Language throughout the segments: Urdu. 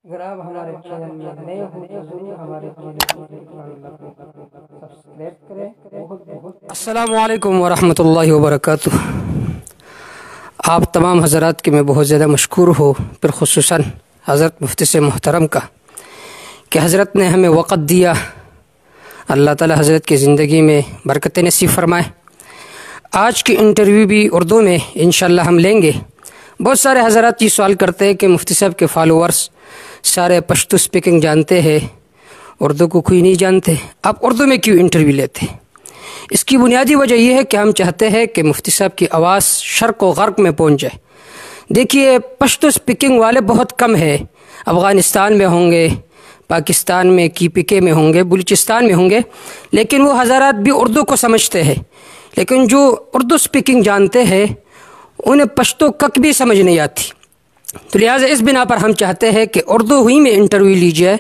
اگر آپ ہمارے چینل میں نئے ہو تو ضرور ہمارے چینل کو سبسکرائب کریں۔ السلام علیکم ورحمۃ اللہ وبرکاتہ۔ آپ تمام حضرات کے میں بہت زیادہ مشکور ہوں، پھر خصوصاً حضرت مفتی سے محترم کا کہ حضرت نے ہمیں وقت دیا۔ اللہ تعالی حضرت کی زندگی میں برکت نصیب فرمائے۔ آج کی انٹرویو بھی اردو میں انشاءاللہ ہم لیں گے۔ بہت سارے حضرات یہ سوال کرتے ہیں کہ مفتی صاحب کے فالوورز سارے پشتو سپیکنگ جانتے ہیں، اردو کو کوئی نہیں جانتے، آپ اردو میں کیوں انٹرویو لیتے؟ اس کی بنیادی وجہ یہ ہے کہ ہم چاہتے ہیں کہ مفتی صاحب کی آواز شرق و غرب میں پہنچ جائے۔ دیکھیے، پشتو سپیکنگ والے بہت کم ہیں، افغانستان میں ہوں گے، پاکستان میں KPK میں ہوں گے، بلوچستان میں ہوں گے، لیکن وہ حضرات بھی اردو کو سمجھتے ہیں، لیکن جو اردو سپیکنگ جانتے ہیں انہیں پشتو کک بھی سمجھ نہیں آتی۔ تو لہٰذا اس بنا پر ہم چاہتے ہیں کہ اردو ہی میں انٹرویو لیجیے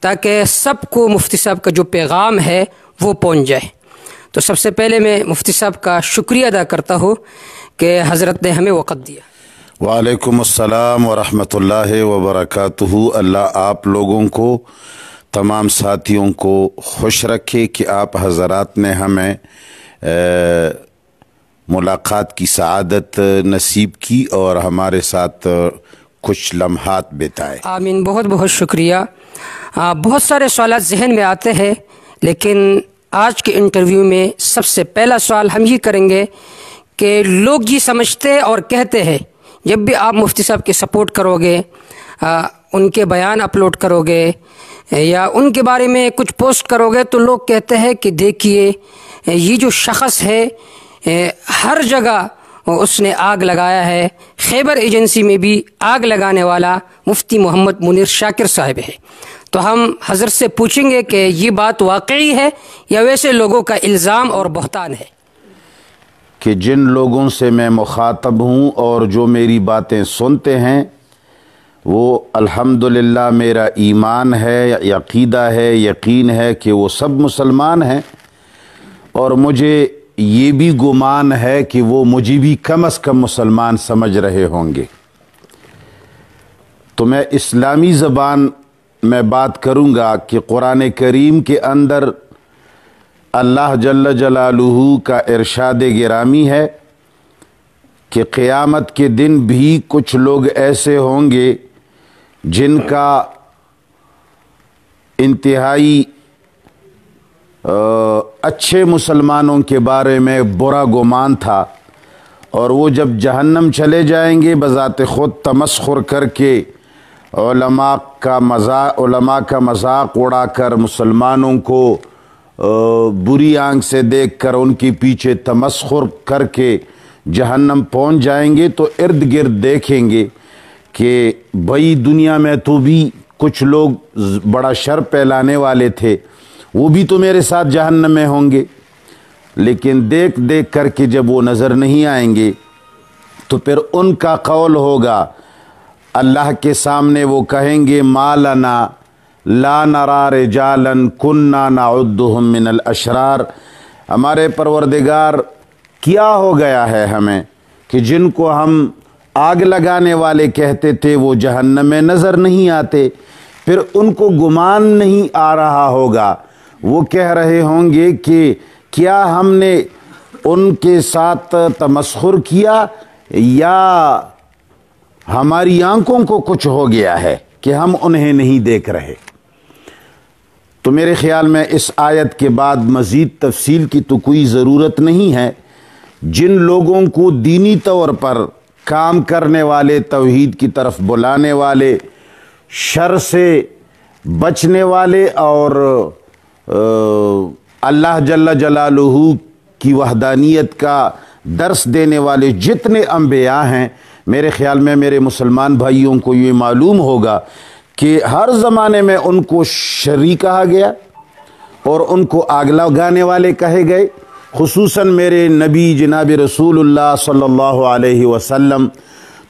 تاکہ سب کو مفتی صاحب کا جو پیغام ہے وہ پہنچ جائے۔ تو سب سے پہلے میں مفتی صاحب کا شکریہ ادا کرتا ہوں کہ حضرت نے ہمیں وقت دیا۔ وعلیکم السلام ورحمۃ اللہ وبرکاتہ۔ اللہ آپ لوگوں کو، تمام ساتھیوں کو خوش رکھے کہ آپ حضرات نے ہمیں ملاقات کی سعادت نصیب کی اور ہمارے ساتھ کچھ لمحات بتائے۔ آمین، بہت بہت شکریہ۔ بہت سارے سوالات ذہن میں آتے ہیں، لیکن آج کے انٹرویو میں سب سے پہلا سوال ہم یہ کریں گے کہ لوگ یہ سمجھتے اور کہتے ہیں جب بھی آپ مفتی صاحب کی سپورٹ کرو گے، ان کے بیان اپلوڈ کرو گے یا ان کے بارے میں کچھ پوسٹ کرو گے تو لوگ کہتے ہیں کہ دیکھیے یہ جو شخص ہے ہر جگہ اس نے آگ لگایا ہے، خیبر ایجنسی میں بھی آگ لگانے والا مفتی محمد منیر شاکر صاحب ہے۔ تو ہم حضرت سے پوچھیں گے کہ یہ بات واقعی ہے یا ویسے لوگوں کا الزام اور بہتان ہے؟ کہ جن لوگوں سے میں مخاطب ہوں اور جو میری باتیں سنتے ہیں وہ الحمدللہ میرا ایمان ہے، عقیدہ ہے، یقین ہے کہ وہ سب مسلمان ہیں، اور مجھے یہ بھی گمان ہے کہ وہ مجھے بھی کم از کم مسلمان سمجھ رہے ہوں گے۔ تو میں اسلامی زبان میں بات کروں گا کہ قرآن کریم کے اندر اللہ جل جلالہ کا ارشاد گرامی ہے کہ قیامت کے دن بھی کچھ لوگ ایسے ہوں گے جن کا انتہائی اچھے مسلمانوں کے بارے میں برا گمان تھا، اور وہ جب جہنم چلے جائیں گے بذات خود تمسخر کر کے علماء کا مذاق اڑا کر، مسلمانوں کو بری آنکھ سے دیکھ کر ان کے پیچھے تمسخر کر کے جہنم پہنچ جائیں گے، تو ارد گرد دیکھیں گے کہ بھائی دنیا میں تو بھی کچھ لوگ بڑا شر پھیلانے والے تھے، وہ بھی تو میرے ساتھ جہنم میں ہوں گے۔ لیکن دیکھ دیکھ کر کے جب وہ نظر نہیں آئیں گے تو پھر ان کا قول ہوگا، اللہ کے سامنے وہ کہیں گے ما لنا لا نرا رجالا کننا نعدهم من الاشرار، ہمارے پروردگار کیا ہو گیا ہے ہمیں کہ جن کو ہم آگ لگانے والے کہتے تھے وہ جہنم میں نظر نہیں آتے۔ پھر ان کو گمان نہیں آ رہا ہوگا، وہ کہہ رہے ہوں گے کہ کیا ہم نے ان کے ساتھ تمسخر کیا یا ہماری آنکھوں کو کچھ ہو گیا ہے کہ ہم انہیں نہیں دیکھ رہے۔ تو میرے خیال میں اس آیت کے بعد مزید تفصیل کی تو کوئی ضرورت نہیں ہے۔ جن لوگوں کو دینی طور پر کام کرنے والے، توحید کی طرف بلانے والے، شر سے بچنے والے اور اللہ جل جلالہ کی وحدانیت کا درس دینے والے جتنے انبیاء ہیں، میرے خیال میں میرے مسلمان بھائیوں کو یہ معلوم ہوگا کہ ہر زمانے میں ان کو شری کہا گیا اور ان کو آگ لگانے والے کہے گئے۔ خصوصاً میرے نبی جناب رسول اللہ صلی اللہ علیہ وسلم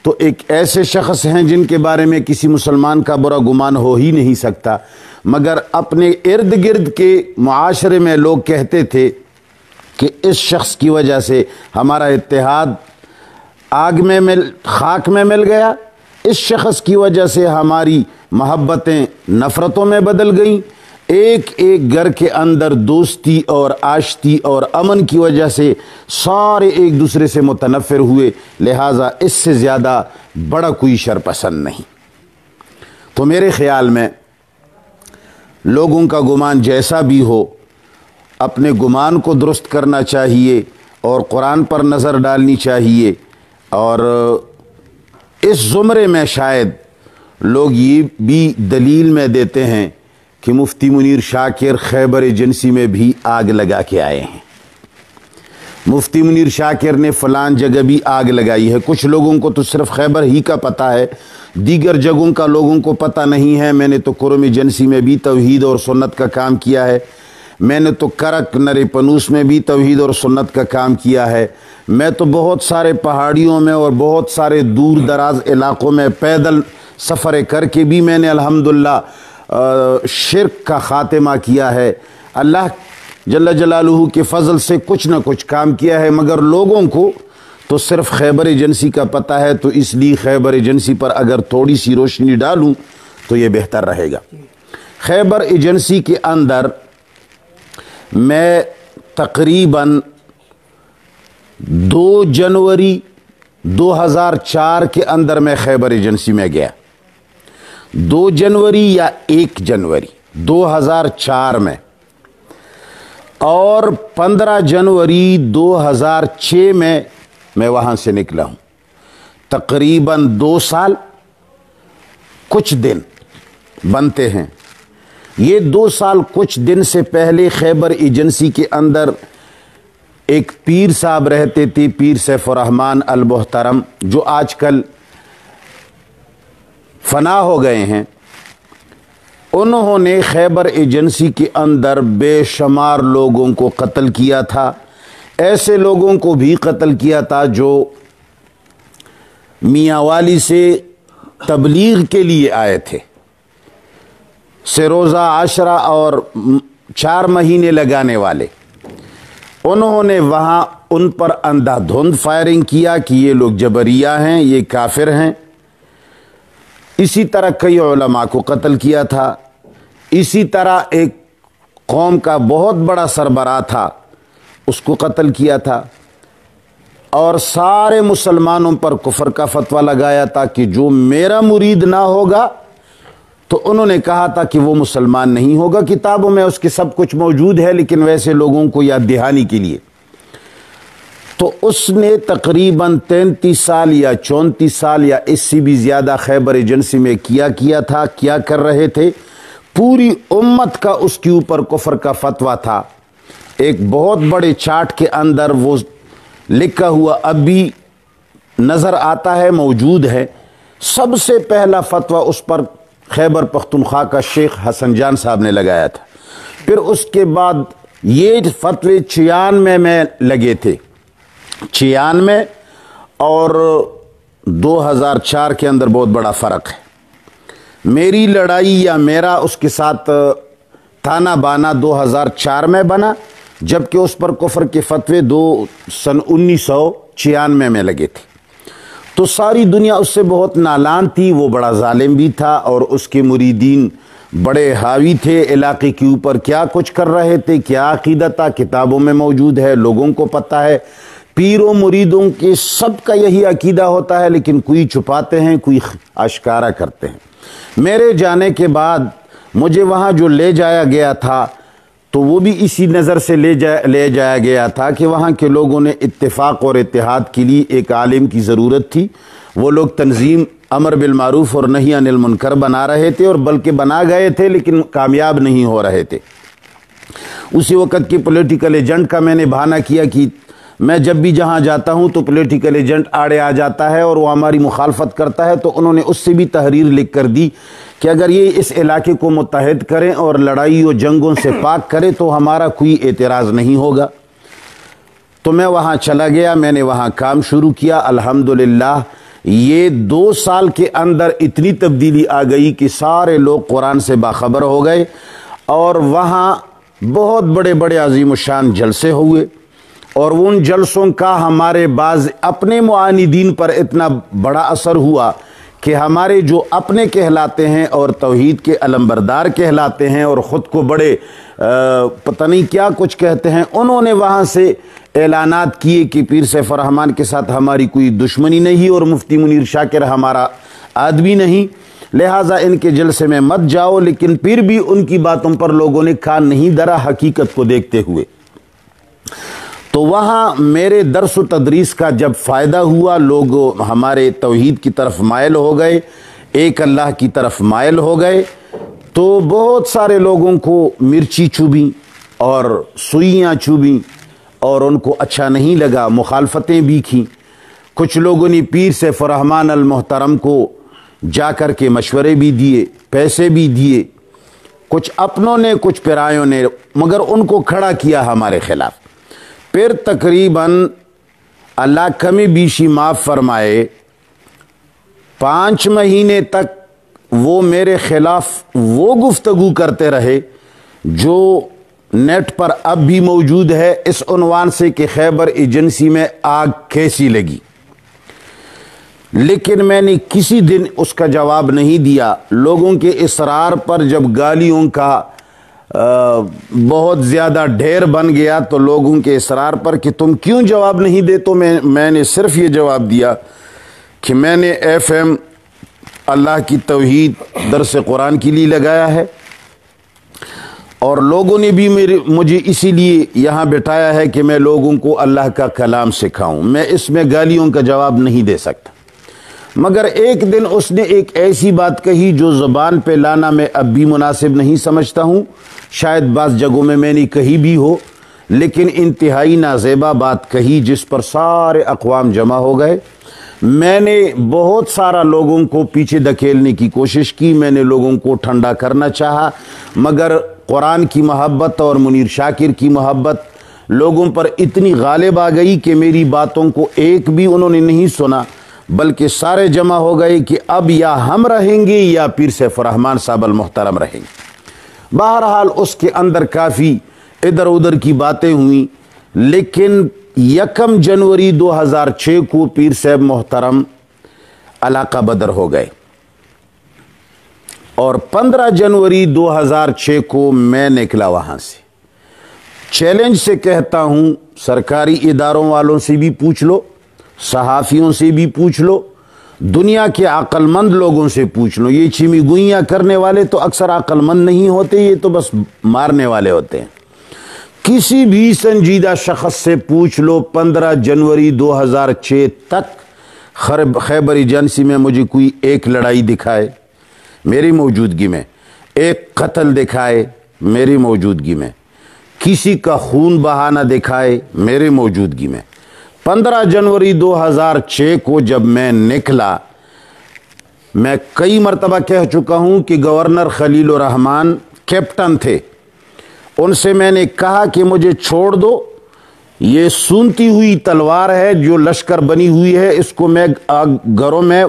تو ایک ایسے شخص ہیں جن کے بارے میں کسی مسلمان کا برا گمان ہو ہی نہیں سکتا، مگر اپنے ارد گرد کے معاشرے میں لوگ کہتے تھے کہ اس شخص کی وجہ سے ہمارا اتحاد خاک میں مل گیا، اس شخص کی وجہ سے ہماری محبتیں نفرتوں میں بدل گئیں، ایک ایک گھر کے اندر دوستی اور آشتی اور امن کی وجہ سے سارے ایک دوسرے سے متنفر ہوئے، لہٰذا اس سے زیادہ بڑا کوئی شر پسند نہیں۔ تو میرے خیال میں لوگوں کا گمان جیسا بھی ہو، اپنے گمان کو درست کرنا چاہیے اور قرآن پر نظر ڈالنی چاہیے۔ اور اس زمرے میں شاید لوگ یہ بھی دلیل میں دیتے ہیں کہ مفتی منیر شاکر خیبر ایجنسی میں بھی آگ لگا کے آئے ہیں، مفتی منیر شاکر نے فلان جگہ بھی آگ لگائی ہے۔ کچھ لوگوں کو تو صرف خیبر ہی کا پتہ ہے، دیگر جگہوں کا لوگوں کو پتہ نہیں ہے۔ میں نے تو کرم ایجنسی میں بھی توحید اور سنت کا کام کیا ہے، میں نے تو کرک نرے پنوس میں بھی توحید اور سنت کا کام کیا ہے، میں تو بہت سارے پہاڑیوں میں اور بہت سارے دور دراز علاقوں میں پیدل سفر کر کے بھی میں نے الحمدللہ شرک کا خاتمہ کیا ہے۔ اللہ جل جلالہ کے فضل سے کچھ نہ کچھ کام کیا ہے، مگر لوگوں کو تو صرف خیبر ایجنسی کا پتہ ہے، تو اس لیے خیبر ایجنسی پر اگر تھوڑی سی روشنی ڈالوں تو یہ بہتر رہے گا۔ خیبر ایجنسی کے اندر میں تقریباً 2 جنوری 2004 کے اندر میں خیبر ایجنسی میں گیا، 2 جنوری یا 1 جنوری 2004 میں، اور 15 جنوری 2006 میں وہاں سے نکلا ہوں۔ تقریباً 2 سال کچھ دن بنتے ہیں۔ یہ 2 سال کچھ دن سے پہلے خیبر ایجنسی کے اندر ایک پیر صاحب رہتے تھے، پیر سیف الرحمن المحترم، جو آج کل فنا ہو گئے ہیں۔ انہوں نے خیبر ایجنسی کے اندر بے شمار لوگوں کو قتل کیا تھا، ایسے لوگوں کو بھی قتل کیا تھا جو میاں والی سے تبلیغ کے لیے آئے تھے، سے روزہ عاشرہ اور 4 مہینے لگانے والے۔ انہوں نے وہاں ان پر اندھا دھند فائرنگ کیا کہ یہ لوگ جبریہ ہیں، یہ کافر ہیں۔ اسی طرح کئی علماء کو قتل کیا تھا۔ اسی طرح ایک قوم کا بہت بڑا سربراہ تھا، اس کو قتل کیا تھا، اور سارے مسلمانوں پر کفر کا فتویٰ لگایا تھا کہ جو میرا مرید نہ ہوگا، تو انہوں نے کہا تھا کہ وہ مسلمان نہیں ہوگا۔ کتابوں میں اس کے سب کچھ موجود ہے، لیکن ویسے لوگوں کو یاد دہانی کے لیے۔ تو اس نے تقریباً 33 سال یا 34 سال یا اس سے بھی زیادہ خیبر ایجنسی میں کیا تھا۔ کیا کر رہے تھے؟ پوری امت کا اس کے اوپر کفر کا فتویٰ تھا۔ ایک بہت بڑے چارٹ کے اندر وہ لکھا ہوا اب بھی نظر آتا ہے، موجود ہے۔ سب سے پہلا فتویٰ اس پر خیبر پختونخوا کا شیخ حسن جان صاحب نے لگایا تھا۔ پھر اس کے بعد یہ فتوے 96 میں لگے تھے، 96 اور 2004 کے اندر بہت بڑا فرق ہے۔ میری لڑائی یا میرا اس کے ساتھ تانا بانا 2004 میں بنا، جبکہ اس پر کفر کے فتوے سن 1996 میں لگے تھے۔ تو ساری دنیا اس سے بہت نالان تھی، وہ بڑا ظالم بھی تھا، اور اس کے مریدین بڑے حاوی تھے علاقے کے اوپر، کیا کچھ کر رہے تھے، کیا عقیدہ تھا، کتابوں میں موجود ہے، لوگوں کو پتہ ہے۔ پیروں مریدوں کے سب کا یہی عقیدہ ہوتا ہے، لیکن کوئی چھپاتے ہیں، کوئی اشکارا کرتے ہیں۔ میرے جانے کے بعد مجھے وہاں جو لے جایا گیا تھا، تو وہ بھی اسی نظر سے لے جایا گیا تھا کہ وہاں کے لوگوں نے اتفاق اور اتحاد کے لیے ایک عالم کی ضرورت تھی۔ وہ لوگ تنظیم امر بالمعروف اور نہی عن المنکر بنا رہے تھے، اور بلکہ بنا گئے تھے لیکن کامیاب نہیں ہو رہے تھے۔ اسی وقت کے پولیٹیکل ایجنٹ کا میں نے بہانہ کیا کہ میں جب بھی جہاں جاتا ہوں تو پولیٹیکل ایجنٹ آڑے آ جاتا ہے اور وہ ہماری مخالفت کرتا ہے، تو انہوں نے اس سے بھی تحریر لکھ کر دی کہ اگر یہ اس علاقے کو متحد کریں اور لڑائی و جنگوں سے پاک کریں تو ہمارا کوئی اعتراض نہیں ہوگا۔ تو میں وہاں چلا گیا، میں نے وہاں کام شروع کیا۔ الحمدللہ یہ 2 سال کے اندر اتنی تبدیلی آ گئی کہ سارے لوگ قرآن سے باخبر ہو گئے، اور وہاں بہت بڑے بڑے عظیم الشان جلسے ہوئے، اور ان جلسوں کا ہمارے بعض اپنے معاندین پر اتنا بڑا اثر ہوا کہ ہمارے جو اپنے کہلاتے ہیں اور توحید کے علمبردار کہلاتے ہیں اور خود کو بڑے پتہ نہیں کیا کچھ کہتے ہیں، انہوں نے وہاں سے اعلانات کیے کہ پیر سیف الرحمن کے ساتھ ہماری کوئی دشمنی نہیں اور مفتی منیر شاکر ہمارا آدمی نہیں، لہٰذا ان کے جلسے میں مت جاؤ۔ لیکن پھر بھی ان کی باتوں پر لوگوں نے کان نہیں دھرا حقیقت کو دیکھتے ہوئے۔ تو وہاں میرے درس و تدریس کا جب فائدہ ہوا، لوگ ہمارے توحید کی طرف مائل ہو گئے، ایک اللہ کی طرف مائل ہو گئے، تو بہت سارے لوگوں کو مرچی چوبیں اور سوئیاں چوبیں اور ان کو اچھا نہیں لگا، مخالفتیں بھی کیں۔ کچھ لوگوں نے پیر سیف الرحمن المحترم کو جا کر کے مشورے بھی دیے، پیسے بھی دیے، کچھ اپنوں نے کچھ پرایوں نے، مگر ان کو کھڑا کیا ہمارے خلاف۔ پھر تقریباً اللہ کمی بیشی معاف فرمائے 5 مہینے تک وہ میرے خلاف وہ گفتگو کرتے رہے جو نیٹ پر اب بھی موجود ہے، اس عنوان سے کہ خیبر ایجنسی میں آگ کیسی لگی، لیکن میں نے کسی دن اس کا جواب نہیں دیا۔ لوگوں کے اصرار پر جب گالیوں کا بہت زیادہ ڈھیر بن گیا تو لوگوں کے اصرار پر کہ تم کیوں جواب نہیں دے، تو میں نے صرف یہ جواب دیا کہ میں نے FM اللہ کی توحید درس قرآن کے لیے لگایا ہے، اور لوگوں نے بھی مجھے اسی لیے یہاں بٹھایا ہے کہ میں لوگوں کو اللہ کا کلام سکھاؤں۔ میں اس میں گالیوں کا جواب نہیں دے سکتا۔ مگر ایک دن اس نے ایک ایسی بات کہی جو زبان پہ لانا میں اب بھی مناسب نہیں سمجھتا ہوں، شاید بعض جگہوں میں نے کہی بھی ہو، لیکن انتہائی نازیبا بات کہی جس پر سارے اقوام جمع ہو گئے۔ میں نے بہت سارا لوگوں کو پیچھے دھکیلنے کی کوشش کی، میں نے لوگوں کو ٹھنڈا کرنا چاہا، مگر قرآن کی محبت اور منیر شاکر کی محبت لوگوں پر اتنی غالب آ گئی کہ میری باتوں کو ایک بھی انہوں نے نہیں سنا، بلکہ سارے جمع ہو گئے کہ اب یا ہم رہیں گے یا پیر سیف الرحمن صاحب المحترم رہیں گے۔ بہرحال اس کے اندر کافی ادھر ادھر کی باتیں ہوئیں، لیکن 1 جنوری 2006 کو پیر صاحب محترم علاقہ بدر ہو گئے، اور 15 جنوری 2006 کو میں نکلا وہاں سے۔ چیلنج سے کہتا ہوں، سرکاری اداروں والوں سے بھی پوچھ لو، صحافیوں سے بھی پوچھ لو، دنیا کے عقل مند لوگوں سے پوچھ لو، یہ چیمی گوئیاں کرنے والے تو اکثر عقل مند نہیں ہوتے، یہ تو بس مارنے والے ہوتے ہیں۔ کسی بھی سنجیدہ شخص سے پوچھ لو 15 جنوری 2006 تک خیبر ایجنسی میں مجھے کوئی ایک لڑائی دکھائے میری موجودگی میں، ایک قتل دکھائے میری موجودگی میں، کسی کا خون بہانا دکھائے میری موجودگی میں۔ 15 جنوری 2006 کو جب میں نکلا، میں کئی مرتبہ کہہ چکا ہوں کہ گورنر خلیل الرحمن کیپٹن تھے، ان سے میں نے کہا کہ مجھے چھوڑ دو، یہ سونتی ہوئی تلوار ہے جو لشکر بنی ہوئی ہے، اس کو میں گھروں میں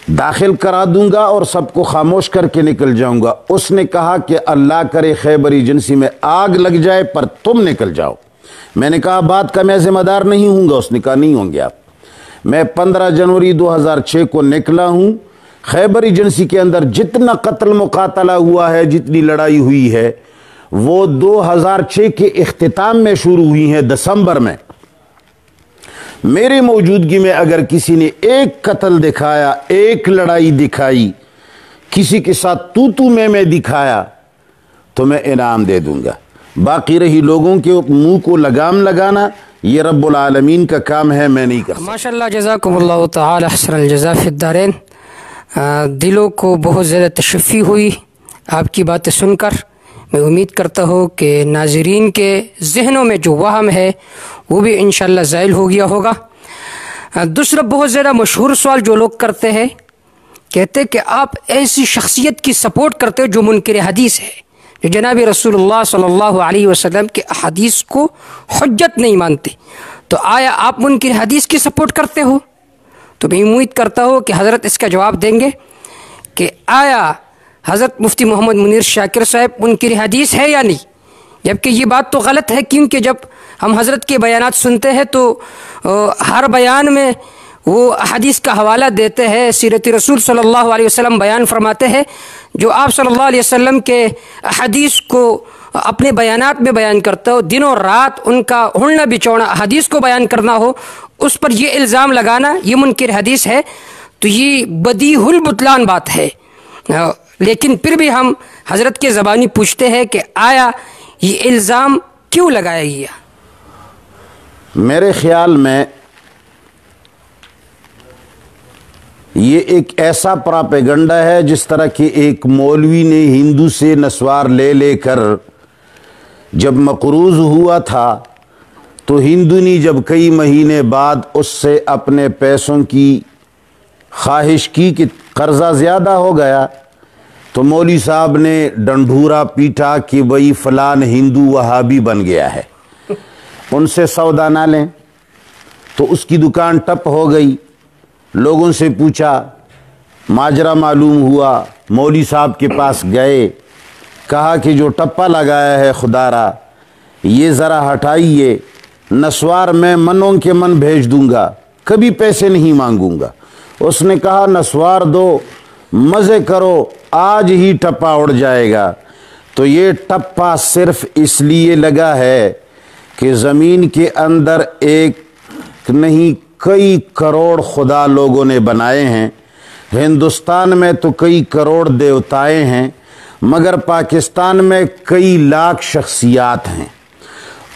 داخل کرا دوں گا اور سب کو خاموش کر کے نکل جاؤں گا۔ اس نے کہا کہ اللہ کرے خیبر ایجنسی میں آگ لگ جائے پر تم نکل جاؤ۔ میں نے کہا بات کا میں ذمہ دار نہیں ہوں گا۔ اس نے کہا نہیں ہوں گے آپ۔ میں 15 جنوری 2006 کو نکلا ہوں۔ خیبر ایجنسی کے اندر جتنا قتل مقاتلہ ہوا ہے، جتنی لڑائی ہوئی ہے، وہ 2006 کے اختتام میں شروع ہوئی ہیں، دسمبر میں۔ میری موجودگی میں اگر کسی نے ایک قتل دکھایا، ایک لڑائی دکھائی، کسی کے ساتھ تو میں دکھایا، تو میں انعام دے دوں گا۔ باقی رہی لوگوں کے منہ کو لگام لگانا، یہ رب العالمین کا کام ہے، میں نہیں کر سکتا۔ ماشاءاللہ، جزاکم اللہ تعالی احسن الجزاء فی الدارین۔ دلوں کو بہت زیادہ تشفی ہوئی آپ کی باتیں سن کر۔ میں امید کرتا ہوں کہ ناظرین کے ذہنوں میں جو وہم ہے وہ بھی انشاءاللہ زائل ہو گیا ہوگا۔ دوسرا بہت زیادہ مشہور سوال جو لوگ کرتے ہیں، کہتے کہ آپ ایسی شخصیت کی سپورٹ کرتے ہو جو منکر حدیث ہے، جو جناب رسول اللہ صلی اللہ علیہ وسلم کے احادیث کو حجت نہیں مانتے، تو آیا آپ منکر حدیث کی سپورٹ کرتے ہو؟ تو میں امید کرتا ہوں کہ حضرت اس کا جواب دیں گے کہ آیا حضرت مفتی محمد منیر شاکر صاحب منکر حدیث ہے یا نہیں؟ جبکہ یہ بات تو غلط ہے، کیونکہ جب ہم حضرت کے بیانات سنتے ہیں تو ہر بیان میں وہ حدیث کا حوالہ دیتے ہیں، سیرت رسول صلی اللہ علیہ وسلم بیان فرماتے ہیں، جو آپ صلی اللہ علیہ وسلم کے حدیث کو اپنے بیانات میں بیان کرتا ہو، دن اور رات ان کا اڑنا بچوڑنا حدیث کو بیان کرنا ہو، اس پر یہ الزام لگانا یہ منکر حدیث ہے، تو یہ بدیع البطلان بات ہے۔ لیکن پھر بھی ہم حضرت کے زبانی پوچھتے ہیں کہ آیا یہ الزام کیوں لگایا گیا؟ میرے خیال میں یہ ایک ایسا پراپیگنڈا ہے جس طرح کہ ایک مولوی نے ہندو سے نسوار لے لے کر جب مقروض ہوا تھا تو ہندو نے جب کئی مہینے بعد اس سے اپنے پیسوں کی خواہش کی کہ قرضہ زیادہ ہو گیا، تو مولوی صاحب نے ڈنڈورا پیٹا کہ بھئی فلان ہندو وہابی بن گیا ہے، ان سے سودا نہ لیں۔ تو اس کی دکان ٹپ ہو گئی، لوگوں سے پوچھا، ماجرا معلوم ہوا، مولوی صاحب کے پاس گئے، کہا کہ جو ٹپا لگایا ہے خدا را یہ ذرا ہٹائیے، نسوار میں منوں کے من بھیج دوں گا، کبھی پیسے نہیں مانگوں گا۔ اس نے کہا نسوار دو، مزے کرو، آج ہی ٹپا اڑ جائے گا۔ تو یہ ٹپا صرف اس لیے لگا ہے کہ زمین کے اندر ایک نہیں کئی کروڑ خدا لوگوں نے بنائے ہیں، ہندوستان میں تو کئی کروڑ دیوتائے ہیں، مگر پاکستان میں کئی لاکھ شخصیات ہیں۔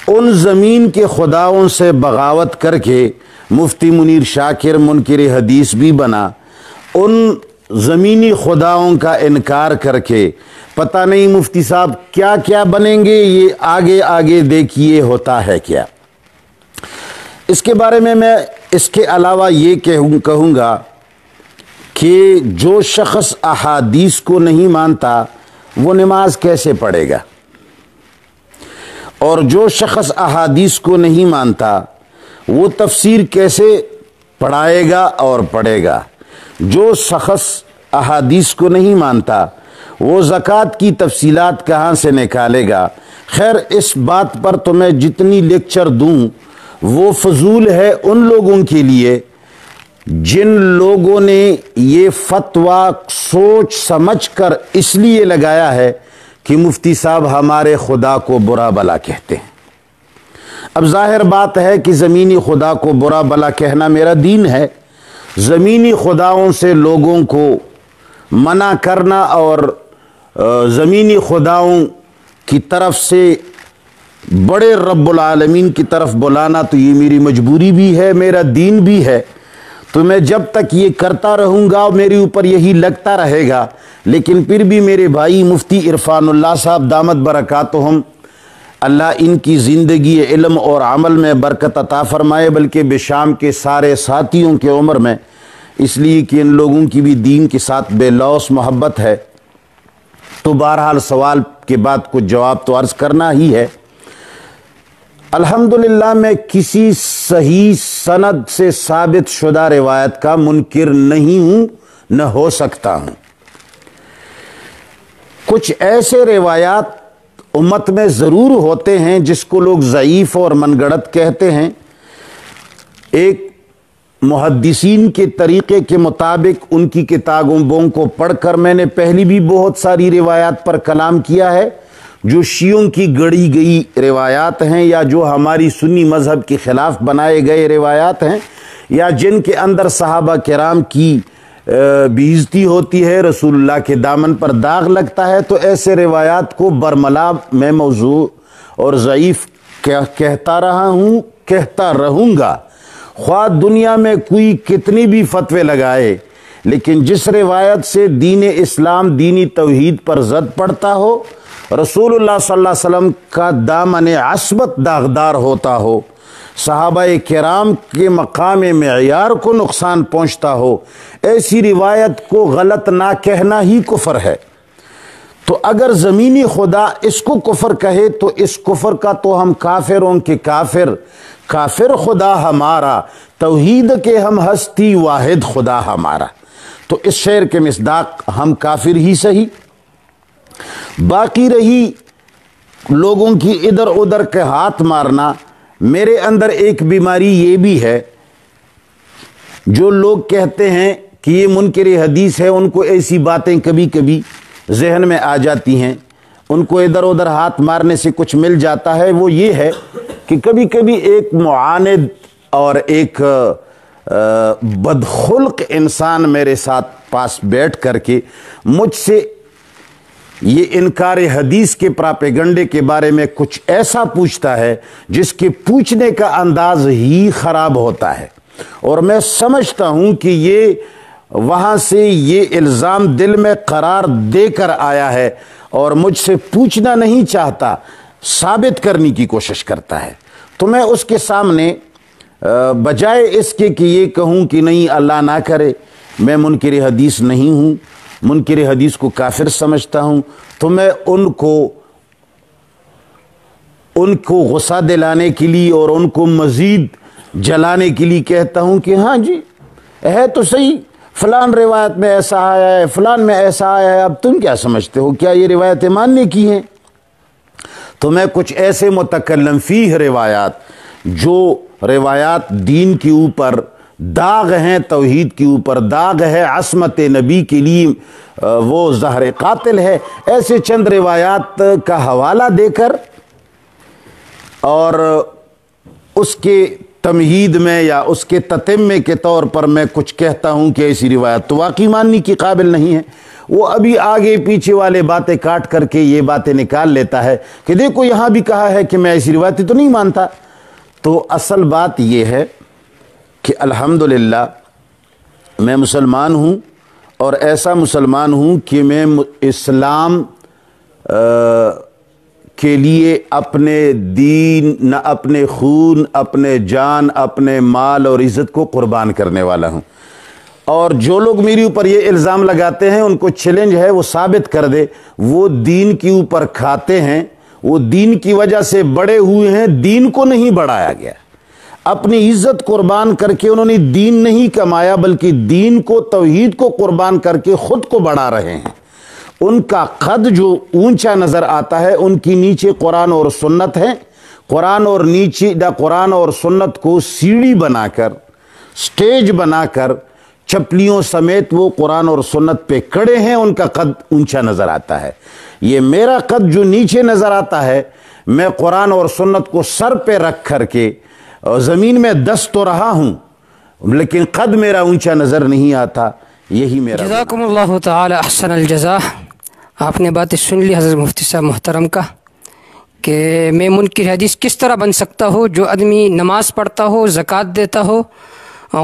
ان زمین کے خداؤں سے بغاوت کر کے مفتی منیر شاکر منکر حدیث بھی بنا، ان زمینی خداؤں کا انکار کر کے پتہ نہیں مفتی صاحب کیا کیا بنیں گے، یہ آگے آگے دیکھیے ہوتا ہے کیا۔ اس کے بارے میں اس کے علاوہ یہ کہوں گا کہ جو شخص احادیث کو نہیں مانتا وہ نماز کیسے پڑھے گا، اور جو شخص احادیث کو نہیں مانتا وہ تفسیر کیسے پڑھائے گا اور پڑھے گا۔ جو شخص احادیث کو نہیں مانتا وہ زکوٰۃ کی تفصیلات کہاں سے نکالے گا؟ خیر اس بات پر تو میں جتنی لیکچر دوں وہ فضول ہے ان لوگوں کے لیے جن لوگوں نے یہ فتویٰ سوچ سمجھ کر اس لیے لگایا ہے کہ مفتی صاحب ہمارے خدا کو برا بلا کہتے ہیں۔ اب ظاہر بات ہے کہ زمینی خدا کو برا بلا کہنا میرا دین ہے، زمینی خداؤں سے لوگوں کو منع کرنا اور زمینی خداؤں کی طرف سے بڑے رب العالمین کی طرف بلانا تو یہ میری مجبوری بھی ہے، میرا دین بھی ہے، تو میں جب تک یہ کرتا رہوں گا میرے اوپر یہی لگتا رہے گا۔ لیکن پھر بھی میرے بھائی مفتی عرفان اللہ صاحب دامت برکاتہم، اللہ ان کی زندگی علم اور عمل میں برکت عطا فرمائے، بلکہ بشام کے سارے ساتھیوں کے عمر میں، اس لیے کہ ان لوگوں کی بھی دین کے ساتھ بے لوث محبت ہے۔ تو بہرحال سوال کے بعد کچھ جواب تو عرض کرنا ہی ہے۔ الحمدللہ میں کسی صحیح سند سے ثابت شدہ روایت کا منکر نہیں ہوں، نہ ہو سکتا ہوں۔ کچھ ایسے روایات امت میں ضرور ہوتے ہیں جس کو لوگ ضعیف اور من گڑت کہتے ہیں۔ ایک محدثین کے طریقے کے مطابق ان کی کتابوں کو پڑھ کر میں نے پہلی بھی بہت ساری روایات پر کلام کیا ہے جو شیعوں کی گڑی گئی روایات ہیں، یا جو ہماری سنی مذہب کے خلاف بنائے گئے روایات ہیں، یا جن کے اندر صحابہ کرام کی بےعزتی ہوتی ہے، رسول اللہ کے دامن پر داغ لگتا ہے۔ تو ایسے روایات کو برملا میں موضوع اور ضعیف کہتا رہا ہوں، کہتا رہوں گا، خواہ دنیا میں کوئی کتنی بھی فتوے لگائے، لیکن جس روایت سے دین اسلام دینی توحید پر زد پڑتا ہو، رسول اللہ صلی اللہ علیہ وسلم کا دامن عصمت داغدار ہوتا ہو، صحابہ کرام کے مقام معیار کو نقصان پہنچتا ہو، ایسی روایت کو غلط نہ کہنا ہی کفر ہے۔ تو اگر زمینی خدا اس کو کفر کہے تو اس کفر کا تو ہم کافروں کے کافر، کافر خدا ہمارا، توحید کے ہم ہستی واحد خدا ہمارا، تو اس شعر کے مصداق ہم کافر ہی صحیح۔ باقی رہی لوگوں کی ادھر ادھر کے ہاتھ مارنا، میرے اندر ایک بیماری یہ بھی ہے جو لوگ کہتے ہیں کہ یہ منکر حدیث ہے، ان کو ایسی باتیں کبھی کبھی ذہن میں آ جاتی ہیں، ان کو ادھر ادھر ہاتھ مارنے سے کچھ مل جاتا ہے۔ وہ یہ ہے کہ کبھی کبھی ایک معاند اور ایک بدخلق انسان میرے ساتھ پاس بیٹھ کر کے مجھ سے یہ انکار حدیث کے پراپیگنڈے کے بارے میں کچھ ایسا پوچھتا ہے جس کے پوچھنے کا انداز ہی خراب ہوتا ہے، اور میں سمجھتا ہوں کہ یہ وہاں سے یہ الزام دل میں قرار دے کر آیا ہے اور مجھ سے پوچھنا نہیں چاہتا، ثابت کرنے کی کوشش کرتا ہے۔ تو میں اس کے سامنے بجائے اس کے کہ یہ کہوں کہ نہیں اللہ نہ کرے میں منکر حدیث نہیں ہوں، منکر حدیث کو کافر سمجھتا ہوں، تو میں ان کو غصہ دلانے کے لیے اور ان کو مزید جلانے کے لیے کہتا ہوں کہ ہاں جی ہے تو صحیح، فلان روایت میں ایسا آیا ہے، فلان میں ایسا آیا ہے، اب تم کیا سمجھتے ہو، کیا یہ روایتیں ماننے کی ہیں؟ تو میں کچھ ایسے متکلم فیہ روایات، جو روایات دین کے اوپر داغ ہیں، توحید کے اوپر داغ ہے، عصمت نبی کے لیے وہ زہر قاتل ہے، ایسے چند روایات کا حوالہ دے کر اور اس کے تمہید میں یا اس کے تتمے کے طور پر میں کچھ کہتا ہوں کہ ایسی روایت تو واقعی ماننے کی قابل نہیں ہے۔ وہ ابھی آگے پیچھے والے باتیں کاٹ کر کے یہ باتیں نکال لیتا ہے کہ دیکھو یہاں بھی کہا ہے کہ میں ایسی روایتیں تو نہیں مانتا۔ تو اصل بات یہ ہے کہ الحمدللہ میں مسلمان ہوں، اور ایسا مسلمان ہوں کہ میں اسلام کے لیے اپنے دین، نہ اپنے خون، اپنے جان، اپنے مال اور عزت کو قربان کرنے والا ہوں۔ اور جو لوگ میرے اوپر یہ الزام لگاتے ہیں ان کو چیلنج ہے وہ ثابت کر دے وہ دین کے اوپر کھاتے ہیں، وہ دین کی وجہ سے بڑے ہوئے ہیں، دین کو نہیں بڑھایا گیا، اپنی عزت قربان کر کے انہوں نے دین نہیں کمایا بلکہ دین کو، توحید کو قربان کر کے خود کو بڑھا رہے ہیں۔ ان کا قد جو اونچا نظر آتا ہے، ان کی نیچے قرآن اور سنت ہے، قرآن اور سنت کو سیڑھی بنا کر، سٹیج بنا کر، چپلیوں سمیت وہ قرآن اور سنت پہ کڑے ہیں، ان کا قد اونچا نظر آتا ہے۔ یہ میرا قد جو نیچے نظر آتا ہے، میں قرآن اور سنت کو سر پہ رکھ کر کے زمین میں دست تو رہا ہوں لیکن قد میرا اونچا نظر نہیں آتا، یہی میرا۔ جزاکم اللہ تعالی احسن الجزا۔ آپ نے باتیں سن لی حضرت مفتی صاحب محترم کا کہ میں منکر حدیث کس طرح بن سکتا ہو؟ جو آدمی نماز پڑھتا ہو، زکوٰۃ دیتا ہو،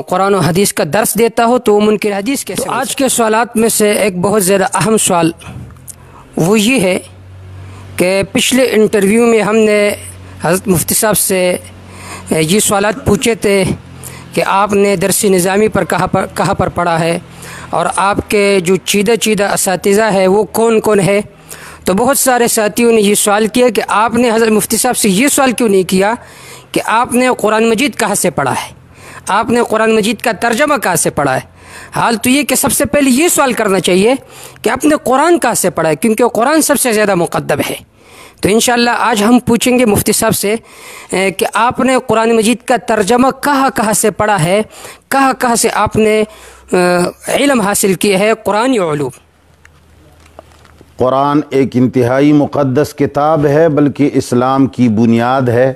قرآن و حدیث کا درس دیتا ہو، تو وہ منکر حدیث کیسے؟ تو آج کے سوالات میں سے ایک بہت زیادہ اہم سوال وہ یہ ہے کہ پچھلے انٹرویو میں ہم نے حضرت مفتی صاحب سے یہ سوالات پوچھے تھے کہ آپ نے درس نظامی پر کہاں پر پڑھا ہے، اور آپ کے جو چیدہ اساتذہ ہے وہ کون کون ہے؟ تو بہت سارے ساتھیوں نے یہ سوال کیا کہ آپ نے حضرت مفتی صاحب سے یہ سوال کیوں نہیں کیا کہ آپ نے قرآن مجید کہاں سے پڑھا ہے، آپ نے قرآن مجید کا ترجمہ کہاں سے پڑھا ہے؟ حال تو یہ کہ سب سے پہلے یہ سوال کرنا چاہیے کہ آپ نے قرآن کہاں سے پڑھا ہے، کیونکہ قرآن سب سے زیادہ مقدم ہے۔ تو انشاءاللہ آج ہم پوچھیں گے مفتی صاحب سے کہ آپ نے قرآن مجید کا ترجمہ کہاں سے پڑھا ہے، کہاں سے آپ نے علم حاصل کیا ہے قرآنی علوم؟ قرآن ایک انتہائی مقدس کتاب ہے، بلکہ اسلام کی بنیاد ہے،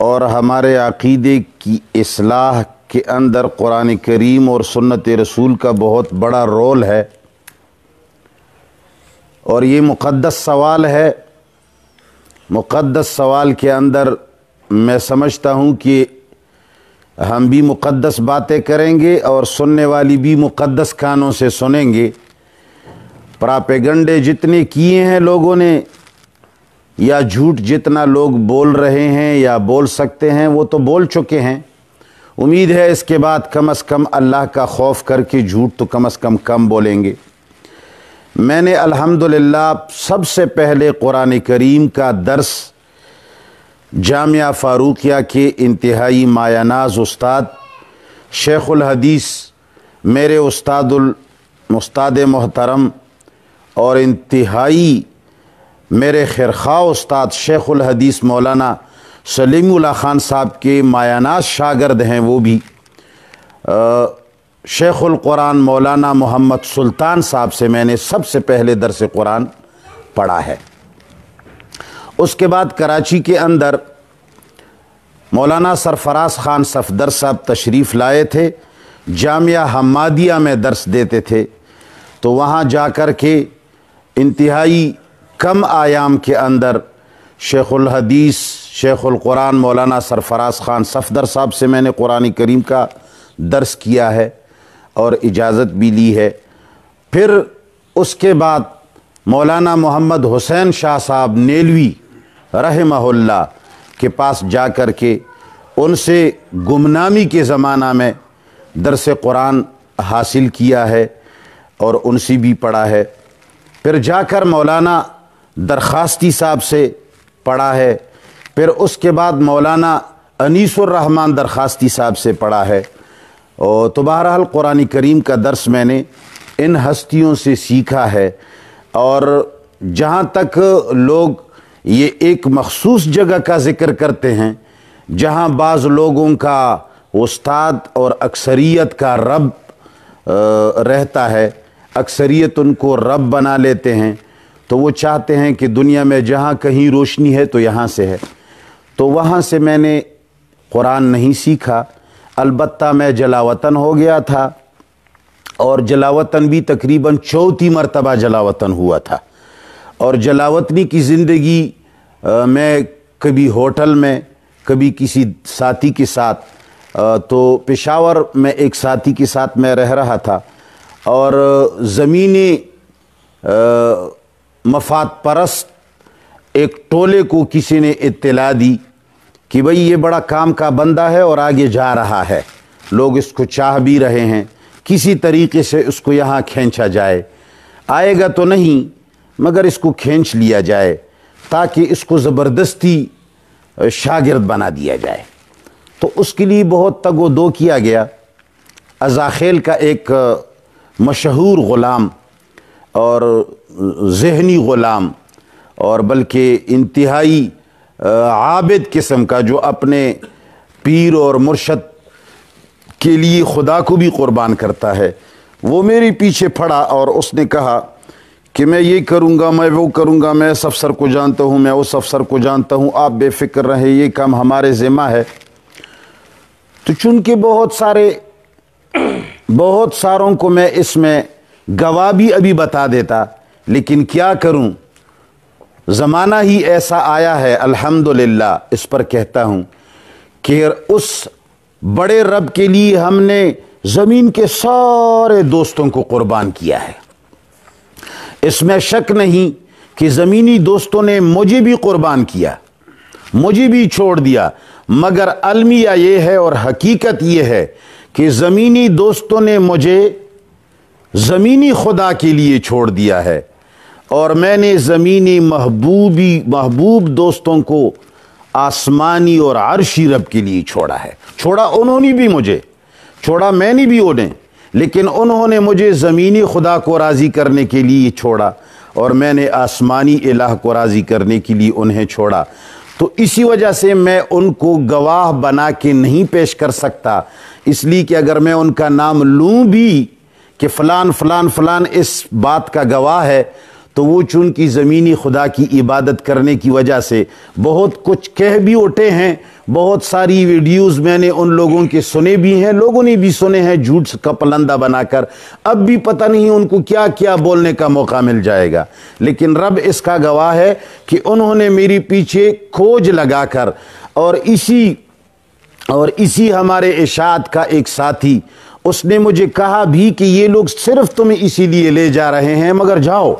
اور ہمارے عقیدے کی اصلاح کے اندر قرآن کریم اور سنت رسول کا بہت بڑا رول ہے، اور یہ مقدس سوال ہے۔ مقدس سوال کے اندر میں سمجھتا ہوں کہ ہم بھی مقدس باتیں کریں گے اور سننے والی بھی مقدس کانوں سے سنیں گے۔ پراپیگنڈے جتنے کیے ہیں لوگوں نے، یا جھوٹ جتنا لوگ بول رہے ہیں یا بول سکتے ہیں وہ تو بول چکے ہیں۔ امید ہے اس کے بعد کم از کم اللہ کا خوف کر کے جھوٹ تو کم از کم بولیں گے۔ میں نے الحمدللہ سب سے پہلے قرآن کریم کا درس جامعہ فاروقیہ کے انتہائی مایہ ناز استاد شیخ الحدیث، میرے استاد محترم اور انتہائی میرے خیرخواہ استاد شیخ الحدیث مولانا سلیم اللہ خان صاحب کے مایہ ناز شاگرد ہیں وہ بھی، شیخ القرآن مولانا محمد سلطان صاحب سے میں نے سب سے پہلے درس قرآن پڑھا ہے۔ اس کے بعد کراچی کے اندر مولانا سرفراز خان صفدر صاحب تشریف لائے تھے، جامعہ حمادیہ میں درس دیتے تھے، تو وہاں جا کر کے انتہائی کم ایام کے اندر شیخ الحدیث شیخ القرآن مولانا سرفراز خان صفدر صاحب سے میں نے قرآن کریم کا درس کیا ہے اور اجازت بھی لی ہے۔ پھر اس کے بعد مولانا محمد حسین شاہ صاحب نیلوی رحمہ اللہ کے پاس جا کر کے ان سے گمنامی کے زمانہ میں درس قرآن حاصل کیا ہے اور ان سے بھی پڑھا ہے۔ پھر جا کر مولانا درخواستی صاحب سے پڑھا ہے۔ پھر اس کے بعد مولانا انیس الرحمن درخواستی صاحب سے پڑھا ہے۔ تو بہرحال قرآن کریم کا درس میں نے ان ہستیوں سے سیکھا ہے۔ اور جہاں تک لوگ یہ ایک مخصوص جگہ کا ذکر کرتے ہیں جہاں بعض لوگوں کا استاد اور اکثریت کا رب رہتا ہے، اکثریت ان کو رب بنا لیتے ہیں، تو وہ چاہتے ہیں کہ دنیا میں جہاں کہیں روشنی ہے تو یہاں سے ہے، تو وہاں سے میں نے قرآن نہیں سیکھا۔ البتہ میں جلاوطن ہو گیا تھا، اور جلاوطن بھی تقریباً 34 مرتبہ جلاوطن ہوا تھا، اور جلاوطنی کی زندگی میں کبھی ہوٹل میں، کبھی کسی ساتھی کے ساتھ، تو پشاور میں ایک ساتھی کے ساتھ میں رہ رہا تھا، اور زمینی مفاد پرست ایک ٹولے کو کسی نے اطلاع دی کہ بھئی یہ بڑا کام کا بندہ ہے اور آگے جا رہا ہے، لوگ اس کو چاہ بھی رہے ہیں، کسی طریقے سے اس کو یہاں کھینچا جائے، آئے گا تو نہیں مگر اس کو کھینچ لیا جائے تاکہ اس کو زبردستی شاگرد بنا دیا جائے۔ تو اس کے لیے بہت تگ و دو کیا گیا۔ ازاخیل کا ایک مشہور غلام اور ذہنی غلام اور بلکہ انتہائی عابد قسم کا، جو اپنے پیر اور مرشد کے لیے خدا کو بھی قربان کرتا ہے، وہ میرے پیچھے پڑا اور اس نے کہا کہ میں یہ کروں گا، میں وہ کروں گا، میں اس افسر کو جانتا ہوں، میں اس افسر کو جانتا ہوں، آپ بے فکر رہیں، یہ کام ہمارے ذمہ ہے۔ تو چونکہ بہت ساروں کو میں اس میں گواہ بھی ابھی بتا دیتا، لیکن کیا کروں، زمانہ ہی ایسا آیا ہے، الحمدللہ اس پر کہتا ہوں کہ اس بڑے رب کے لیے ہم نے زمین کے سارے دوستوں کو قربان کیا ہے۔ اس میں شک نہیں کہ زمینی دوستوں نے مجھے بھی قربان کیا، مجھے بھی چھوڑ دیا، مگر المیہ یہ ہے اور حقیقت یہ ہے کہ زمینی دوستوں نے مجھے زمینی خدا کے لیے چھوڑ دیا ہے، اور میں نے زمینی محبوب دوستوں کو آسمانی اور عرشی رب کے لیے چھوڑا ہے۔ چھوڑا انہوں نے بھی مجھے، چھوڑا میں نے بھی انہیں، لیکن انہوں نے مجھے زمینی خدا کو راضی کرنے کے لیے چھوڑا، اور میں نے آسمانی الہ کو راضی کرنے کے لیے انہیں چھوڑا۔ تو اسی وجہ سے میں ان کو گواہ بنا کے نہیں پیش کر سکتا، اس لیے کہ اگر میں ان کا نام لوں بھی کہ فلان فلان فلان اس بات کا گواہ ہے، تو وہ چونکہ زمینی خدا کی عبادت کرنے کی وجہ سے بہت کچھ کہہ بھی اٹھے ہیں، بہت ساری ویڈیوز میں نے ان لوگوں کے سنے بھی ہیں، لوگوں نے بھی سنے ہیں جھوٹ کا پلندہ بنا کر، اب بھی پتہ نہیں ان کو کیا کیا بولنے کا موقع مل جائے گا، لیکن رب اس کا گواہ ہے کہ انہوں نے میری پیچھے کھوج لگا کر، اور اسی ہمارے اشاعت کا ایک ساتھی، اس نے مجھے کہا بھی کہ یہ لوگ صرف تمہیں اسی لیے لے جا رہے ہیں، مگر جاؤ،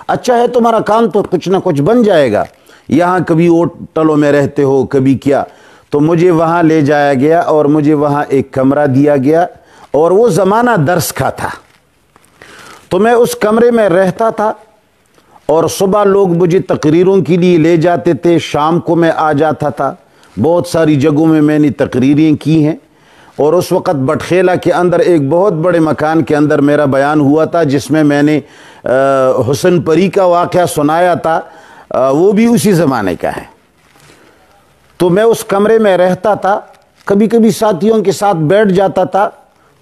اچھا ہے تمہارا کام تو کچھ نہ کچھ بن جائے گا، یہاں کبھی ہوٹلوں میں رہتے ہو، کبھی کیا۔ تو مجھے وہاں لے جایا گیا اور مجھے وہاں ایک کمرہ دیا گیا، اور وہ زمانہ درس کا تھا، تو میں اس کمرے میں رہتا تھا، اور صبح لوگ مجھے تقریروں کے لیے لے جاتے تھے، شام کو میں آ جاتا تھا، بہت ساری جگہوں میں نے تقریریں کی ہیں، اور اس وقت بٹخیلہ کے اندر ایک بہت بڑے مکان کے اندر میرا بیان ہوا تھا، جس میں نے حسن پری کا واقعہ سنایا تھا، وہ بھی اسی زمانے کا ہے۔ تو میں اس کمرے میں رہتا تھا، کبھی کبھی ساتھیوں کے ساتھ بیٹھ جاتا تھا،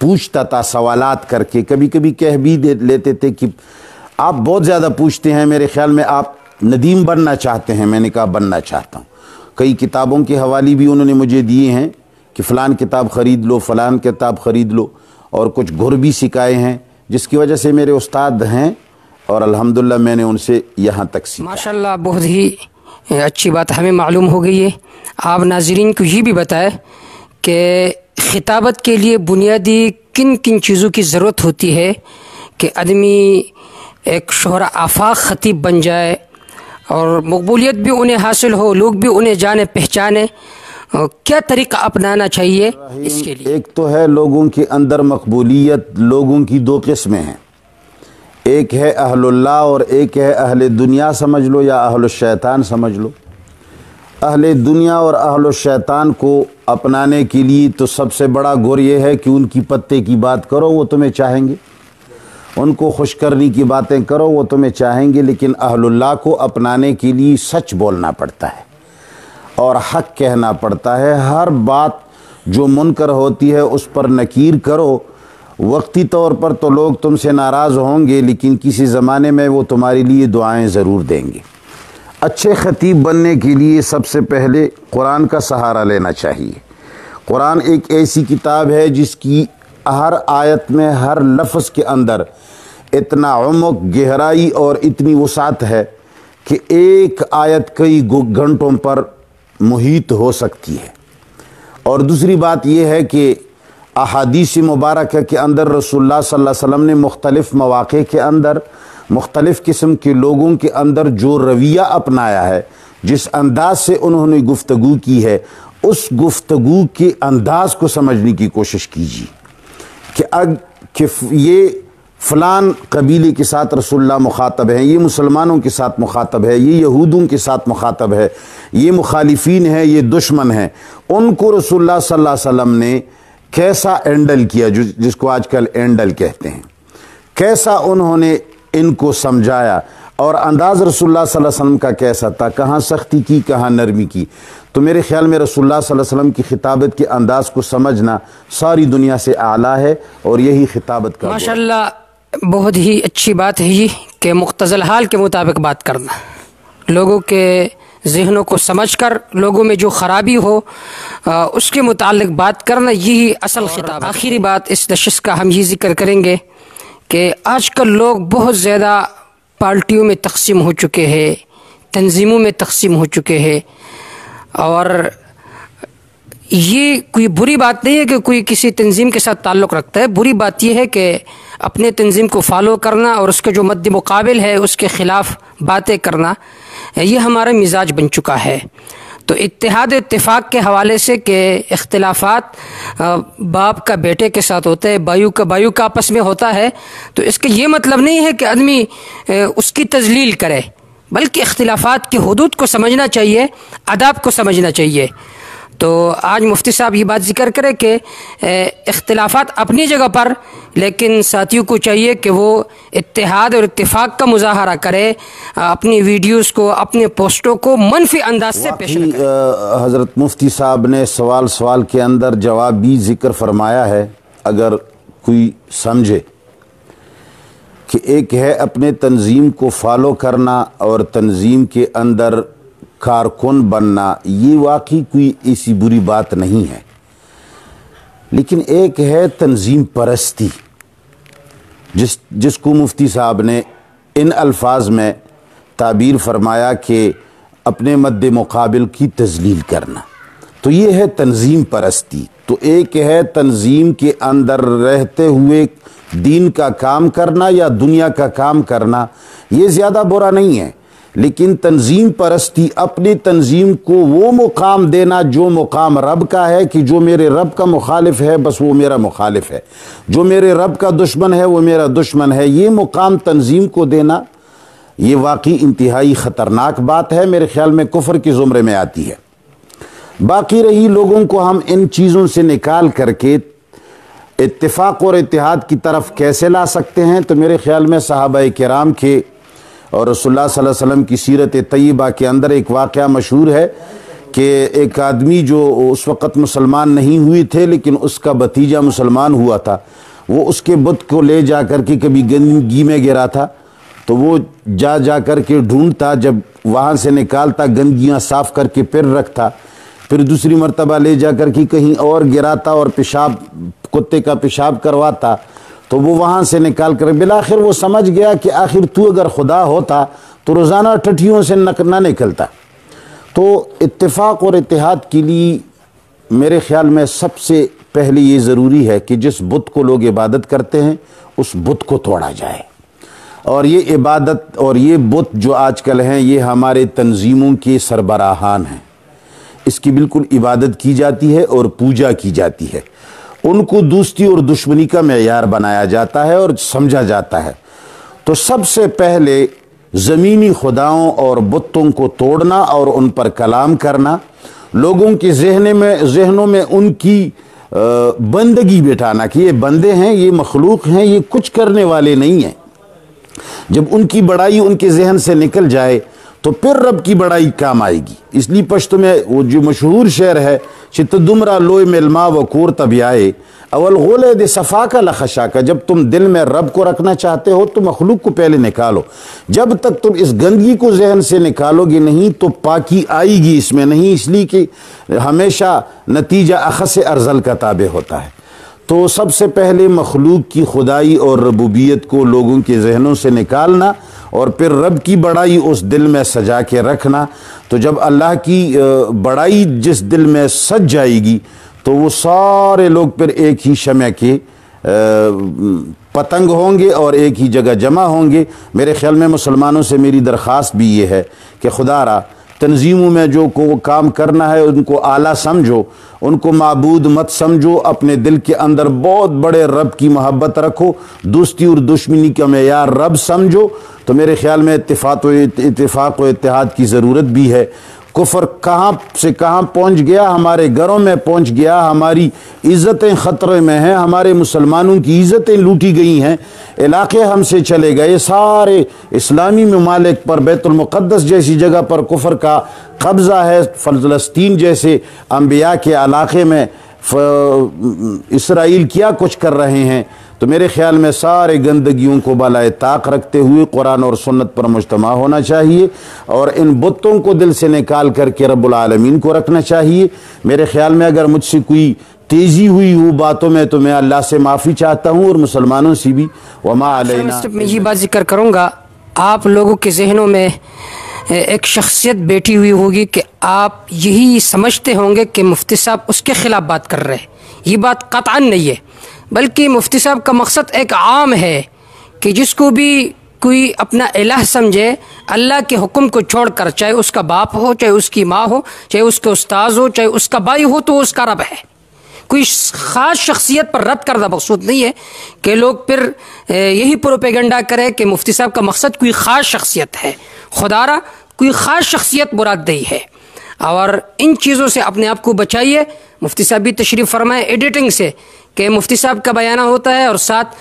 پوچھتا تھا سوالات کر کے، کبھی کبھی کہہ بھی لیتے تھے کہ آپ بہت زیادہ پوچھتے ہیں، میرے خیال میں آپ ندیم بننا چاہتے ہیں۔ میں نے کہا بننا چاہتا ہوں۔ کئی کتابوں کے حوالے بھی انہوں نے مجھے دیے ہیں کہ فلان کتاب خرید لو، فلان کتاب خرید لو، اور کچھ گھر بھی سکھائے ہیں، جس کی وجہ سے میرے استاد ہیں اور الحمدللہ میں نے ان سے یہاں تک سیکھا۔ ماشاءاللہ، بہت ہی اچھی بات ہمیں معلوم ہو گئی ہے۔ آپ ناظرین کو یہ بھی بتائیں کہ خطابت کے لیے بنیادی کن کن چیزوں کی ضرورت ہوتی ہے کہ آدمی ایک شہرہ آفاق خطیب بن جائے اور مقبولیت بھی انہیں حاصل ہو، لوگ بھی انہیں جانے پہچانے، کیا طریقہ اپنانا چاہیے اس کے لیے؟ ایک تو ہے لوگوں کے اندر مقبولیت، لوگوں کی دو قسمیں ہیں، ایک ہے اہل اللہ اور ایک ہے اہل دنیا سمجھ لو یا اہل الشیطان سمجھ لو۔ اہل دنیا اور اہل الشیطان کو اپنانے کے لیے تو سب سے بڑا گر یہ ہے کہ ان کی پتے کی بات کرو وہ تمہیں چاہیں گے، ان کو خوش کرنے کی باتیں کرو وہ تمہیں چاہیں گے، لیکن اہل اللہ کو اپنانے کے لیے سچ بولنا پڑتا ہے اور حق کہنا پڑتا ہے۔ ہر بات جو منکر ہوتی ہے اس پر نکیر کرو۔ وقتی طور پر تو لوگ تم سے ناراض ہوں گے، لیکن کسی زمانے میں وہ تمہارے لیے دعائیں ضرور دیں گے۔ اچھے خطیب بننے کے لیے سب سے پہلے قرآن کا سہارا لینا چاہیے۔ قرآن ایک ایسی کتاب ہے جس کی ہر آیت میں، ہر لفظ کے اندر اتنا عمق، گہرائی اور اتنی وسعت ہے کہ ایک آیت کئی گھنٹوں پر محیط ہو سکتی ہے۔ اور دوسری بات یہ ہے کہ احادیث مبارکہ کے اندر رسول اللہ صلی اللہ علیہ وسلم نے مختلف مواقع کے اندر مختلف قسم کے لوگوں کے اندر جو رویہ اپنایا ہے، جس انداز سے انہوں نے گفتگو کی ہے، اس گفتگو کے انداز کو سمجھنے کی کوشش کیجیے کہ یہ فلان قبیلے کے ساتھ رسول اللہ مخاطب ہیں، یہ مسلمانوں کے ساتھ مخاطب ہے، یہ یہودوں کے ساتھ مخاطب ہے، یہ مخالفین ہیں، یہ دشمن ہیں۔ ان کو رسول اللہ صلی اللہ علیہ وسلم نے کیسا اینڈل کیا، جس کو آج کل اینڈل کہتے ہیں، کیسا انہوں نے ان کو سمجھایا، اور انداز رسول اللہ صلی اللہ علیہ وسلم کا کیسا تھا، کہاں سختی کی کہاں نرمی کی۔ تو میرے خیال میں رسول اللہ صلی اللہ علیہ وسلم کی خطابت کے انداز کو سمجھنا ساری دنیا سے اعلیٰ ہے، اور یہی خطابت کا ماشاءاللہ بہت ہی اچھی بات ہے یہ کہ مختصر حال کے مطابق بات کرنا، لوگوں کے ذہنوں کو سمجھ کر لوگوں میں جو خرابی ہو اس کے متعلق بات کرنا، یہی اصل خطاب۔ آخری بات اس نشست کا ہم یہ ذکر کریں گے کہ آج کل لوگ بہت زیادہ پارٹیوں میں تقسیم ہو چکے ہیں، تنظیموں میں تقسیم ہو چکے ہیں، اور یہ کوئی بری بات نہیں ہے کہ کوئی کسی تنظیم کے ساتھ تعلق رکھتا ہے۔ بری بات یہ ہے کہ اپنے تنظیم کو فالو کرنا اور اس کے جو مد مقابل ہے اس کے خلاف باتیں کرنا، یہ ہمارا مزاج بن چکا ہے۔ تو اتحاد اتفاق کے حوالے سے کہ اختلافات باپ کا بیٹے کے ساتھ ہوتا ہے، بایو کا آپس میں ہوتا ہے، تو اس کا یہ مطلب نہیں ہے کہ آدمی اس کی تذلیل کرے، بلکہ اختلافات کی حدود کو سمجھنا چاہیے، آداب کو سمجھنا چاہیے۔ تو آج مفتی صاحب یہ بات ذکر کرے کہ اختلافات اپنی جگہ پر، لیکن ساتھیوں کو چاہیے کہ وہ اتحاد اور اتفاق کا مظاہرہ کرے، اپنی ویڈیوز کو، اپنے پوسٹوں کو منفی انداز سے پیش نہ کرے۔ حضرت مفتی صاحب نے سوال کے اندر جواب بھی ذکر فرمایا ہے، اگر کوئی سمجھے کہ ایک ہے اپنے تنظیم کو فالو کرنا اور تنظیم کے اندر کارکن بننا، یہ واقعی کوئی ایسی بری بات نہیں ہے، لیکن ایک ہے تنظیم پرستی، جس کو مفتی صاحب نے ان الفاظ میں تعبیر فرمایا کہ اپنے مد مقابل کی تذلیل کرنا، تو یہ ہے تنظیم پرستی۔ تو ایک ہے تنظیم کے اندر رہتے ہوئے دین کا کام کرنا یا دنیا کا کام کرنا، یہ زیادہ برا نہیں ہے، لیکن تنظیم پرستی اپنی تنظیم کو وہ مقام دینا جو مقام رب کا ہے، کہ جو میرے رب کا مخالف ہے بس وہ میرا مخالف ہے، جو میرے رب کا دشمن ہے وہ میرا دشمن ہے، یہ مقام تنظیم کو دینا، یہ واقعی انتہائی خطرناک بات ہے، میرے خیال میں کفر کے زمرے میں آتی ہے۔ باقی رہی لوگوں کو ہم ان چیزوں سے نکال کر کے اتفاق اور اتحاد کی طرف کیسے لا سکتے ہیں، تو میرے خیال میں صحابہ کرام کے اور رسول اللہ صلی اللہ علیہ وسلم کی سیرت طیبہ کے اندر ایک واقعہ مشہور ہے کہ ایک آدمی جو اس وقت مسلمان نہیں ہوئے تھے لیکن اس کا بھتیجا مسلمان ہوا تھا، وہ اس کے بت کو لے جا کر کے کبھی گندگی میں گرا تھا تو وہ جا کر کے ڈھونڈتا، جب وہاں سے نکالتا گندگیاں صاف کر کے پھر رکھتا، پھر دوسری مرتبہ لے جا کر کے کہیں اور گراتا اور پیشاب، کتے کا پیشاب کرواتا تو وہ وہاں سے نکال کر بالآخر وہ سمجھ گیا کہ آخر تو اگر خدا ہوتا تو روزانہ ٹٹھیوں سے نہ نکلتا۔ تو اتفاق اور اتحاد کے لیے میرے خیال میں سب سے پہلے یہ ضروری ہے کہ جس بت کو لوگ عبادت کرتے ہیں اس بت کو توڑا جائے۔ اور یہ عبادت اور یہ بت جو آج کل ہیں یہ ہمارے تنظیموں کے سربراہان ہیں، اس کی بالکل عبادت کی جاتی ہے اور پوجا کی جاتی ہے، ان کو دوستی اور دشمنی کا معیار بنایا جاتا ہے اور سمجھا جاتا ہے۔ تو سب سے پہلے زمینی خداؤں اور بتوں کو توڑنا اور ان پر کلام کرنا، لوگوں کے ذہنوں میں ان کی بندگی بٹھانا کہ یہ بندے ہیں، یہ مخلوق ہیں، یہ کچھ کرنے والے نہیں ہیں۔ جب ان کی بڑائی ان کے ذہن سے نکل جائے تو پھر رب کی بڑائی کام آئے گی۔ اس لیے پشتو میں وہ جو مشہور شعر ہے چت دمرا لوئے ملما و کور طبیائے اول غولے دے صفا کا لخشا کا، جب تم دل میں رب کو رکھنا چاہتے ہو تو مخلوق کو پہلے نکالو، جب تک تم اس گندگی کو ذہن سے نکالو گے نہیں تو پاکی آئے گی اس میں نہیں، اس لیے کہ ہمیشہ نتیجہ اخذ ارذل کا تابع ہوتا ہے۔ تو سب سے پہلے مخلوق کی خدائی اور ربوبیت کو لوگوں کے ذہنوں سے نکالنا اور پھر رب کی بڑائی اس دل میں سجا کے رکھنا۔ تو جب اللہ کی بڑائی جس دل میں سج جائے گی تو وہ سارے لوگ پھر ایک ہی شمع کے پتنگ ہوں گے اور ایک ہی جگہ جمع ہوں گے۔ میرے خیال میں مسلمانوں سے میری درخواست بھی یہ ہے کہ خدا را تنظیموں میں جو کو کام کرنا ہے ان کو اعلیٰ سمجھو، ان کو معبود مت سمجھو، اپنے دل کے اندر بہت بڑے رب کی محبت رکھو، دوستی اور دشمنی کا معیار رب سمجھو۔ تو میرے خیال میں اتفاق و اتحاد کی ضرورت بھی ہے۔ کفر کہاں سے کہاں پہنچ گیا، ہمارے گھروں میں پہنچ گیا، ہماری عزتیں خطرے میں ہیں، ہمارے مسلمانوں کی عزتیں لوٹی گئی ہیں، علاقے ہم سے چلے گئے، سارے اسلامی ممالک پر بیت المقدس جیسی جگہ پر کفر کا قبضہ ہے، فلسطین جیسے انبیاء کے علاقے میں اسرائیل کیا کچھ کر رہے ہیں۔ تو میرے خیال میں سارے گندگیوں کو بالائے طاق رکھتے ہوئے قرآن اور سنت پر مجتمع ہونا چاہیے اور ان بتوں کو دل سے نکال کر کے رب العالمین کو رکھنا چاہیے۔ میرے خیال میں اگر مجھ سے کوئی تیزی ہوئی وہ باتوں میں تو میں اللہ سے معافی چاہتا ہوں اور مسلمانوں سے بھی۔ وما علینا، میں یہ بات ذکر کروں گا، آپ لوگوں کے ذہنوں میں ایک شخصیت بیٹھی ہوئی ہوگی کہ آپ یہی سمجھتے ہوں گے کہ مفتی صاحب اس کے خلاف بات کر رہے ہیں۔ یہ بات قطعاً نہیں ہے، بلکہ مفتی صاحب کا مقصد ایک عام ہے کہ جس کو بھی کوئی اپنا الہ سمجھے، اللہ کے حکم کو چھوڑ کر، چاہے اس کا باپ ہو، چاہے اس کی ماں ہو، چاہے اس کے استاذ ہو، چاہے اس کا بھائی ہو، تو وہ اس کا رب ہے۔ کوئی خاص شخصیت پر رد کردہ مقصود نہیں ہے کہ لوگ پھر یہی پروپیگنڈا کرے کہ مفتی صاحب کا مقصد کوئی خاص شخصیت ہے۔ خدا را کوئی خاص شخصیت مراد نہیں ہے، اور ان چیزوں سے اپنے آپ کو بچائیے۔ مفتی صاحب بھی تشریف فرمائے ایڈیٹنگ سے کہ مفتی صاحب کا بیانہ ہوتا ہے اور ساتھ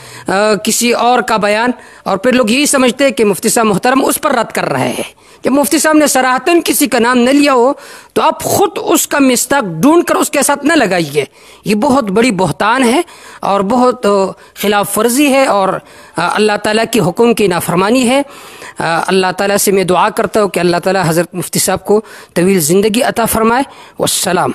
کسی اور کا بیان، اور پھر لوگ یہی سمجھتے ہیں کہ مفتی صاحب محترم اس پر رد کر رہے ہیں۔ جب مفتی صاحب نے صراحتاً کسی کا نام نہ لیا ہو تو آپ خود اس کا مستاق ڈھونڈ کر اس کے ساتھ نہ لگائیے۔ یہ بہت بڑی بہتان ہے اور بہت خلاف ورزی ہے اور اللہ تعالیٰ کی حکم کی نافرمانی ہے۔ اللہ تعالیٰ سے میں دعا کرتا ہوں کہ اللہ تعالیٰ حضرت مفتی صاحب کو طویل زندگی عطا فرمائے۔ والسلام۔